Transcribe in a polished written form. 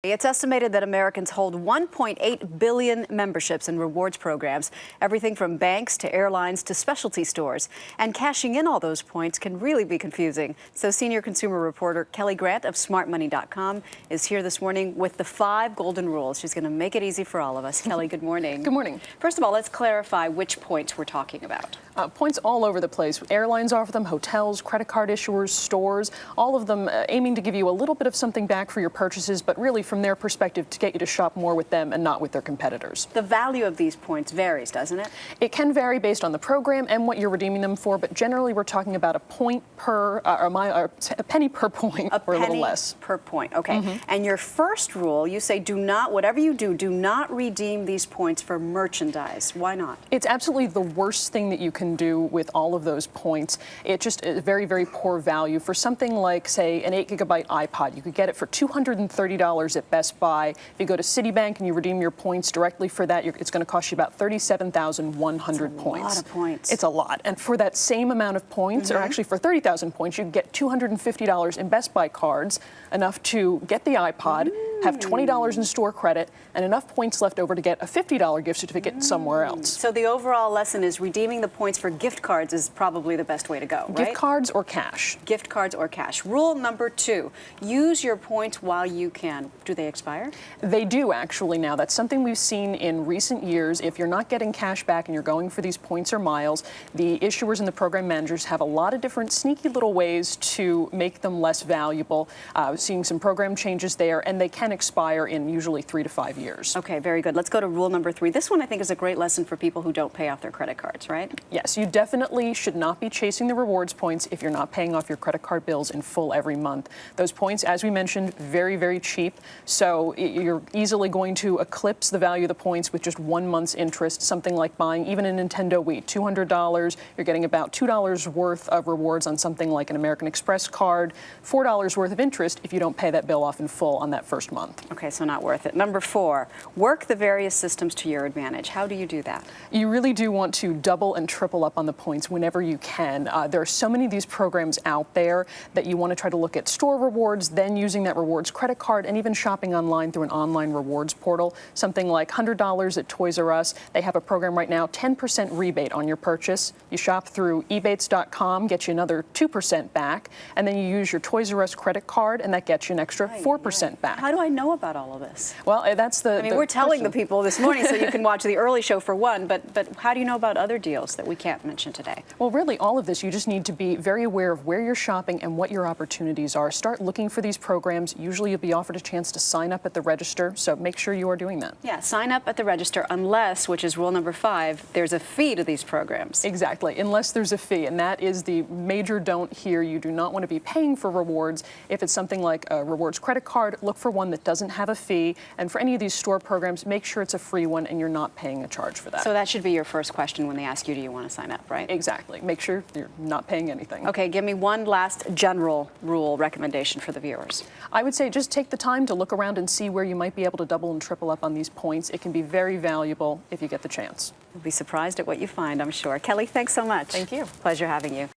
It's estimated that Americans hold 1.8 billion memberships in rewards programs, everything from banks to airlines to specialty stores. And cashing in all those points can really be confusing. So senior consumer reporter Kelli Grant of smartmoney.com is here this morning with the 5 golden rules. She's going to make it easy for all of us. Kelli, good morning. Good morning. First of all, let's clarify which points we're talking about. Points all over the place. Airlines offer them, hotels, credit card issuers, stores, all of them aiming to give you a little bit of something back for your purchases, but really from their perspective to get you to shop more with them and not with their competitors. The value of these points varies, doesn't it? It can vary based on the program and what you're redeeming them for, but generally we're talking about a point per, a penny per point, or a little less. Per point, okay. And your first rule, you say whatever you do not redeem these points for merchandise. Why not? It's absolutely the worst thing that you can do with all of those points. It's just a very, very poor value. For something like, say, an 8-gigabyte iPod, you could get it for $230 at Best Buy. If you go to Citibank and you redeem your points directly for that, it's going to cost you about 37,100 points. That's a lot of points. It's a lot. And for that same amount of points, or actually for 30,000 points, you can get $250 in Best Buy cards, enough to get the iPod, have $20 in store credit, and enough points left over to get a $50 gift certificate somewhere else. So the overall lesson is redeeming the points for gift cards is probably the best way to go, right? Gift cards or cash. Gift cards or cash. Rule number 2, use your points while you can. Do they expire? They do, actually, now. That's something we've seen in recent years. If you're not getting cash back and you're going for these points or miles, the issuers and the program managers have a lot of different sneaky little ways to make them less valuable. Seeing some program changes there, and they can expire in usually 3 to 5 years. Okay, very good. Let's go to rule number 3. This one I think is a great lesson for people who don't pay off their credit cards, right? Yes, you definitely should not be chasing the rewards points if you're not paying off your credit card bills in full every month. Those points, as we mentioned, very, very cheap. So you're easily going to eclipse the value of the points with just 1 month's interest. Something like buying even a Nintendo Wii, $200, you're getting about $2 worth of rewards on something like an American Express card, $4 worth of interest if you don't pay that bill off in full on that first month. Okay, so not worth it. Number 4, work the various systems to your advantage. How do you do that? You really do want to double and triple up on the points whenever you can. There are so many of these programs out there that you want to try to look at store rewards, then using that rewards credit card, and even shopping online through an online rewards portal. Something like $100 at Toys R Us. They have a program right now, 10% rebate on your purchase. You shop through ebates.com, gets you another 2% back, and then you use your Toys R Us credit card, and that gets you an extra 4% back. How do I know about all of this? Well, that's the... I mean, we're telling the people this morning so you can watch the early show for one, but how do you know about other deals that we can't mention today? Well, really, all of this, you just need to be very aware of where you're shopping and what your opportunities are. Start looking for these programs. Usually you'll be offered a chance to sign up at the register, so make sure you are doing that. Yeah, sign up at the register unless, which is rule number 5, there's a fee to these programs. Exactly, unless there's a fee, and that is the major don't here. You do not want to be paying for rewards. If it's something like a rewards credit card, look for one that doesn't have a fee, and for any of these store programs, make sure it's a free one and you're not paying a charge for that. So that should be your first question when they ask you, do you want to sign up, right? Exactly. Make sure you're not paying anything. Okay, give me one last general rule recommendation for the viewers. I would say just take the time to look around and see where you might be able to double and triple up on these points. It can be very valuable if you get the chance. You'll be surprised at what you find, I'm sure. Kelli, thanks so much. Thank you. Pleasure having you.